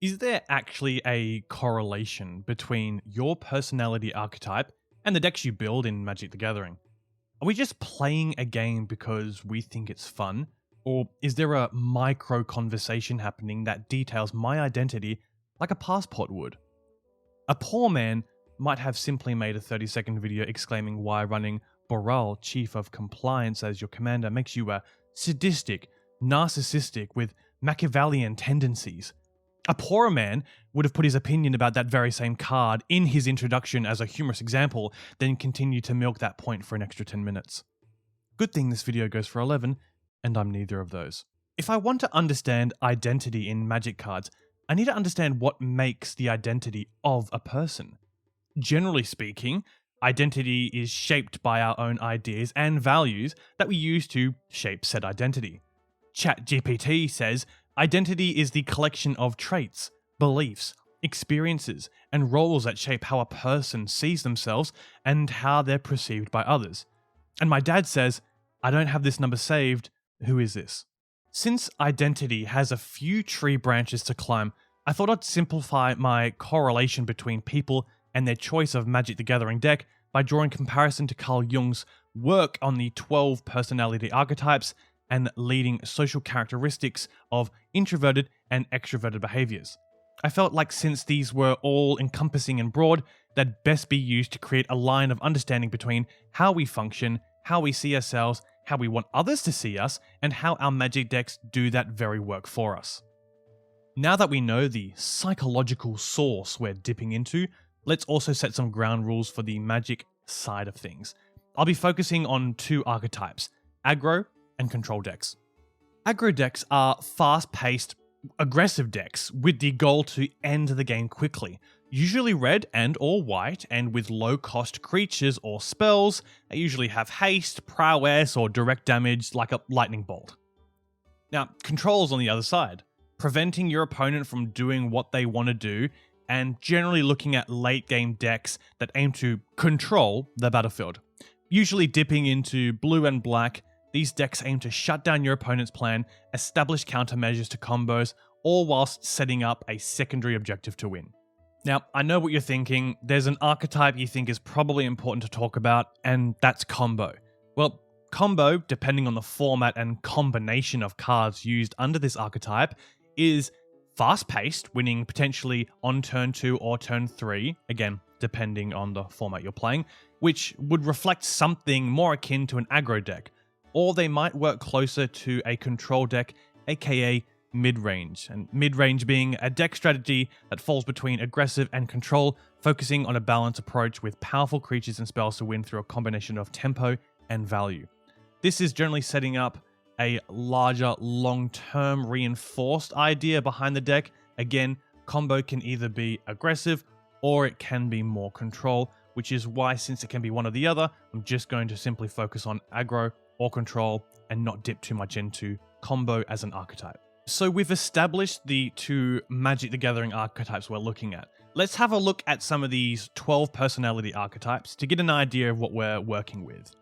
Is there actually a correlation between your personality archetype and the decks you build in Magic the Gathering? Are we just playing a game because we think it's fun? Or is there a micro conversation happening that details my identity like a passport would? A poor man might have simply made a 30-second video exclaiming why running Boral, Chief of Compliance, as your commander makes you a sadistic, narcissistic with Machiavellian tendencies. A poorer man would have put his opinion about that very same card in his introduction as a humorous example, then continued to milk that point for an extra 10 minutes. Good thing this video goes for 11, and I'm neither of those. If I want to understand identity in Magic cards, I need to understand what makes the identity of a person. Generally speaking, identity is shaped by our own ideas and values that we use to shape said identity. ChatGPT says, identity is the collection of traits, beliefs, experiences, and roles that shape how a person sees themselves and how they're perceived by others. And my dad says, I don't have this number saved, who is this? Since identity has a few tree branches to climb, I thought I'd simplify my correlation between people and their choice of Magic the Gathering deck by drawing comparison to Carl Jung's work on the 12 personality archetypes and leading social characteristics of introverted and extroverted behaviors. I felt like since these were all encompassing and broad, they'd best be used to create a line of understanding between how we function, how we see ourselves, how we want others to see us, and how our Magic decks do that very work for us. Now that we know the psychological source we're dipping into, let's also set some ground rules for the Magic side of things. I'll be focusing on two archetypes, aggro and control decks. Aggro decks are fast-paced, aggressive decks with the goal to end the game quickly, usually red and or white, and with low-cost creatures or spells that usually have haste, prowess, or direct damage like a lightning bolt. Now, control's on the other side, preventing your opponent from doing what they want to do, and generally looking at late-game decks that aim to control the battlefield. Usually dipping into blue and black, these decks aim to shut down your opponent's plan, establish countermeasures to combos, all whilst setting up a secondary objective to win. Now, I know what you're thinking. There's an archetype you think is probably important to talk about, and that's combo. Well, combo, depending on the format and combination of cards used under this archetype, is fast-paced, winning potentially on turn 2 or turn 3, again, depending on the format you're playing, which would reflect something more akin to an aggro deck, or they might work closer to a control deck, aka mid-range, and mid-range being a deck strategy that falls between aggressive and control, focusing on a balanced approach with powerful creatures and spells to win through a combination of tempo and value. This is generally setting up a larger, long-term reinforced idea behind the deck. Again, combo can either be aggressive or it can be more control, which is why, since it can be one or the other, I'm just going to simply focus on aggro or control and not dip too much into combo as an archetype. So we've established the two Magic the Gathering archetypes we're looking at. Let's have a look at some of these 12 personality archetypes to get an idea of what we're working with.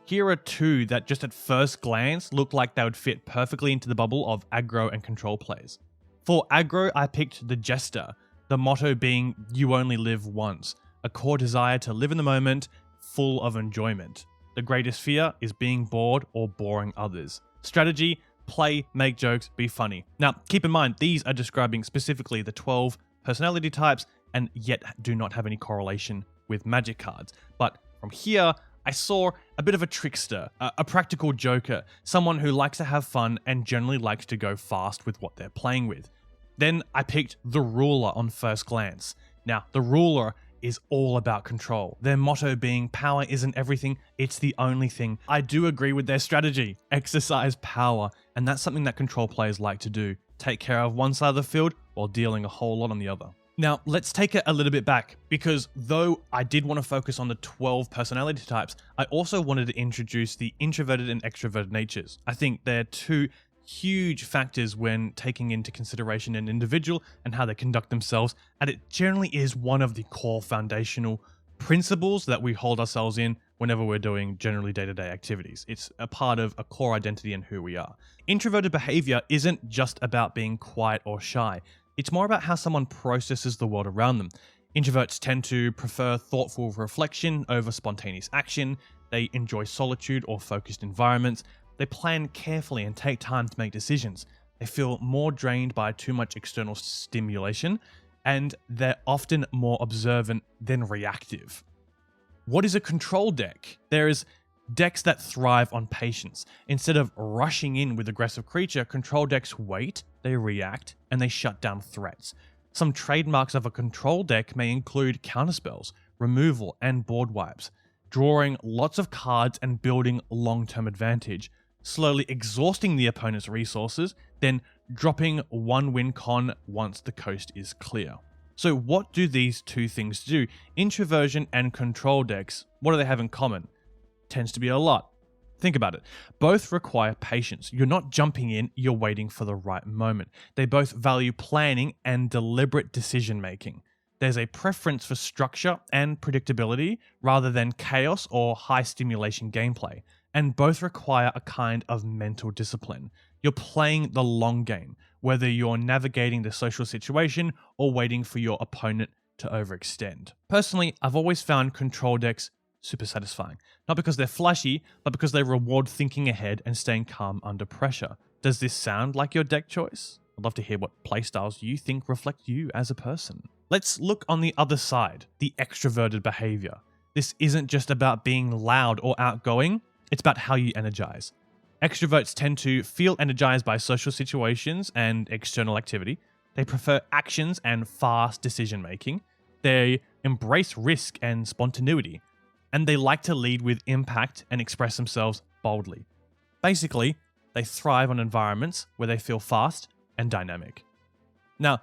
Here are two that just at first glance look like they would fit perfectly into the bubble of aggro and control plays. For aggro, I picked the Jester, the motto being you only live once, a core desire to live in the moment, full of enjoyment. The greatest fear is being bored or boring others. Strategy, play, make jokes, be funny. Now, keep in mind, these are describing specifically the 12 personality types and yet do not have any correlation with Magic cards. But from here, I saw a bit of a trickster, a practical joker, someone who likes to have fun and generally likes to go fast with what they're playing with. Then I picked the Ruler on first glance. Now, the Ruler is all about control. Their motto being power isn't everything, it's the only thing. I do agree with their strategy, exercise power, and that's something that control players like to do. Take care of one side of the field while dealing a whole lot on the other. Now, let's take it a little bit back, because though I did want to focus on the 12 personality types, I also wanted to introduce the introverted and extroverted natures. I think they're two huge factors when taking into consideration an individual and how they conduct themselves, and it generally is one of the core foundational principles that we hold ourselves in whenever we're doing generally day-to-day activities. It's a part of a core identity and who we are. Introverted behavior isn't just about being quiet or shy. It's more about how someone processes the world around them. Introverts tend to prefer thoughtful reflection over spontaneous action. They enjoy solitude or focused environments. They plan carefully and take time to make decisions. They feel more drained by too much external stimulation, and they're often more observant than reactive. What is a control deck? There's decks that thrive on patience. Instead of rushing in with aggressive creature, control decks wait, they react, and they shut down threats. Some trademarks of a control deck may include counterspells, removal, and board wipes, drawing lots of cards and building long-term advantage, slowly exhausting the opponent's resources, then dropping one win con once the coast is clear. So what do these two things do? Introversion and control decks, what do they have in common? Tends to be a lot. Think about it. Both require patience. You're not jumping in, you're waiting for the right moment. They both value planning and deliberate decision making. There's a preference for structure and predictability rather than chaos or high stimulation gameplay. And both require a kind of mental discipline. You're playing the long game, whether you're navigating the social situation or waiting for your opponent to overextend. Personally, I've always found control decks super satisfying. Not because they're flashy, but because they reward thinking ahead and staying calm under pressure. Does this sound like your deck choice? I'd love to hear what playstyles you think reflect you as a person. Let's look on the other side, the extroverted behavior. This isn't just about being loud or outgoing, it's about how you energize. Extroverts tend to feel energized by social situations and external activity. They prefer actions and fast decision making. They embrace risk and spontaneity. And they like to lead with impact and express themselves boldly. Basically, they thrive on environments where they feel fast and dynamic. Now,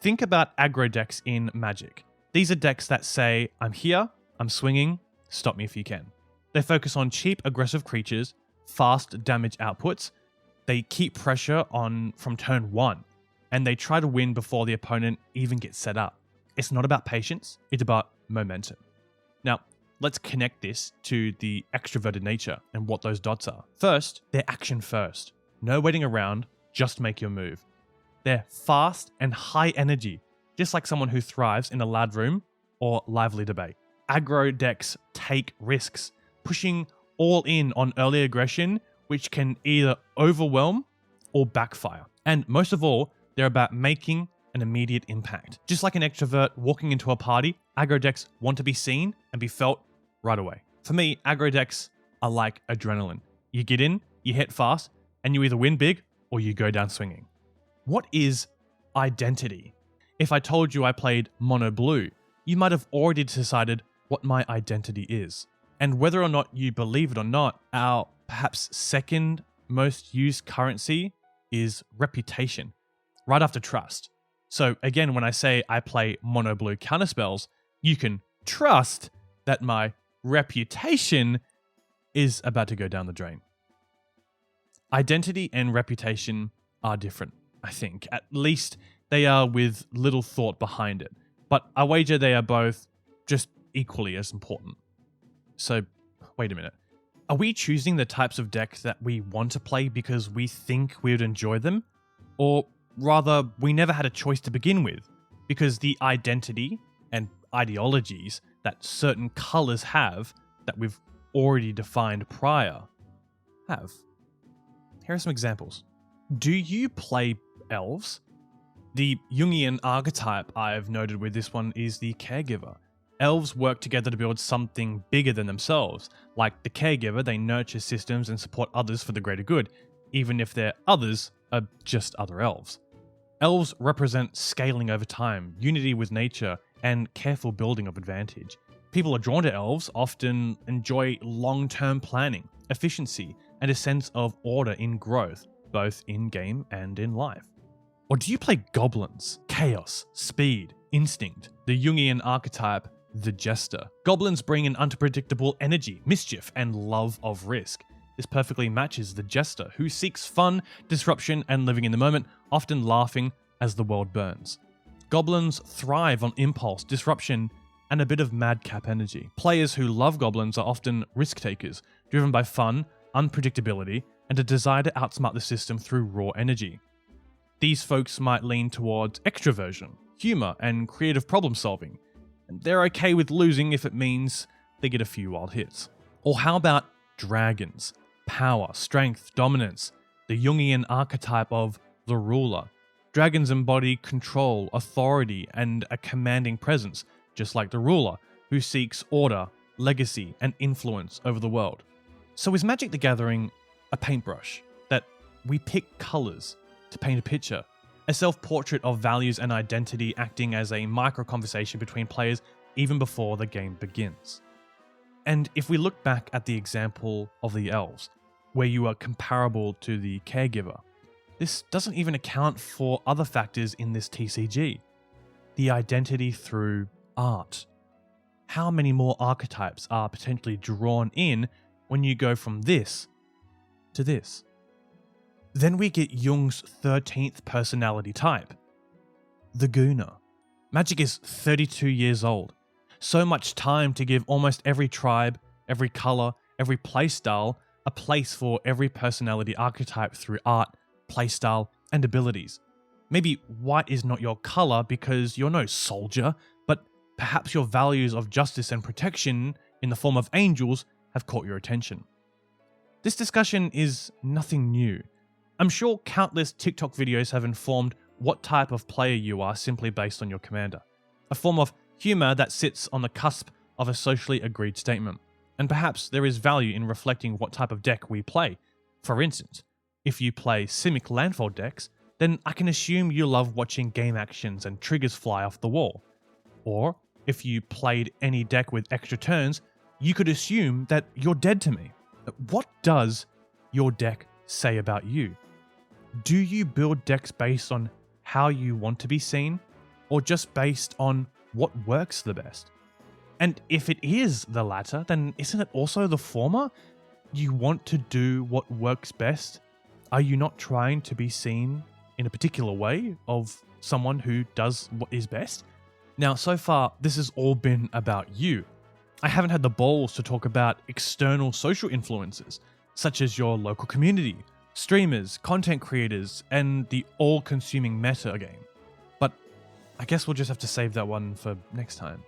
think about aggro decks in Magic. These are decks that say, I'm here, I'm swinging, stop me if you can. They focus on cheap, aggressive creatures, fast damage outputs. They keep pressure on from turn 1, and they try to win before the opponent even gets set up. It's not about patience, it's about momentum. Now, let's connect this to the extroverted nature and what those dots are. First, they're action first. No waiting around, just make your move. They're fast and high energy, just like someone who thrives in a loud room or lively debate. Aggro decks take risks, pushing all in on early aggression, which can either overwhelm or backfire. And most of all, they're about making an immediate impact. Just like an extrovert walking into a party, aggro decks want to be seen and be felt right away. For me, aggro decks are like adrenaline. You get in, you hit fast, and you either win big or you go down swinging. What is identity? If I told you I played mono blue, you might have already decided what my identity is. And whether or not you believe it or not, our perhaps second most used currency is reputation, right after trust. So again, when I say I play mono blue counterspells, you can trust that my reputation is about to go down the drain. Identity and reputation are different, I think. At least they are with little thought behind it. But I wager they are both just equally as important. So, wait a minute. Are we choosing the types of decks that we want to play because we think we would enjoy them? Or rather, we never had a choice to begin with because the identity and ideologies that certain colors have that we've already defined prior have. Here are some examples. Do you play elves? The Jungian archetype I've noted with this one is the caregiver. Elves work together to build something bigger than themselves. Like the caregiver, they nurture systems and support others for the greater good, even if their others are just other elves. Elves represent scaling over time, unity with nature, and careful building of advantage. People are drawn to elves, often enjoy long-term planning, efficiency, and a sense of order in growth, both in-game and in life. Or do you play goblins? Chaos, speed, instinct, the Jungian archetype, the jester. Goblins bring an unpredictable energy, mischief, and love of risk. This perfectly matches the jester, who seeks fun, disruption, and living in the moment, often laughing as the world burns. Goblins thrive on impulse, disruption, and a bit of madcap energy. Players who love goblins are often risk takers, driven by fun, unpredictability, and a desire to outsmart the system through raw energy. These folks might lean towards extroversion, humor, and creative problem solving. And they're okay with losing if it means they get a few wild hits. Or how about dragons? Power, strength, dominance, the Jungian archetype of the ruler. Dragons embody control, authority, and a commanding presence, just like the ruler, who seeks order, legacy, and influence over the world. So is Magic the Gathering a paintbrush that we pick colors to paint a picture? A self-portrait of values and identity acting as a micro-conversation between players even before the game begins? And if we look back at the example of the elves, where you are comparable to the caregiver, this doesn't even account for other factors in this TCG. The identity through art. How many more archetypes are potentially drawn in when you go from this to this? Then we get Jung's 13th personality type, the Gooner. Magic is 32 years old. So much time to give almost every tribe, every color, every playstyle a place for every personality archetype through art, playstyle, and abilities. Maybe white is not your color because you're no soldier, but perhaps your values of justice and protection in the form of angels have caught your attention. This discussion is nothing new. I'm sure countless TikTok videos have informed what type of player you are simply based on your commander. A form of humor that sits on the cusp of a socially agreed statement. And perhaps there is value in reflecting what type of deck we play. For instance, if you play Simic landfall decks, then I can assume you love watching game actions and triggers fly off the wall. Or, if you played any deck with extra turns, you could assume that you're dead to me. What does your deck say about you? Do you build decks based on how you want to be seen, or just based on what works the best? And if it is the latter, then isn't it also the former? You want to do what works best? Are you not trying to be seen in a particular way of someone who does what is best? Now, so far, this has all been about you. I haven't had the balls to talk about external social influences, such as your local community, streamers, content creators, and the all-consuming meta game. But I guess we'll just have to save that one for next time.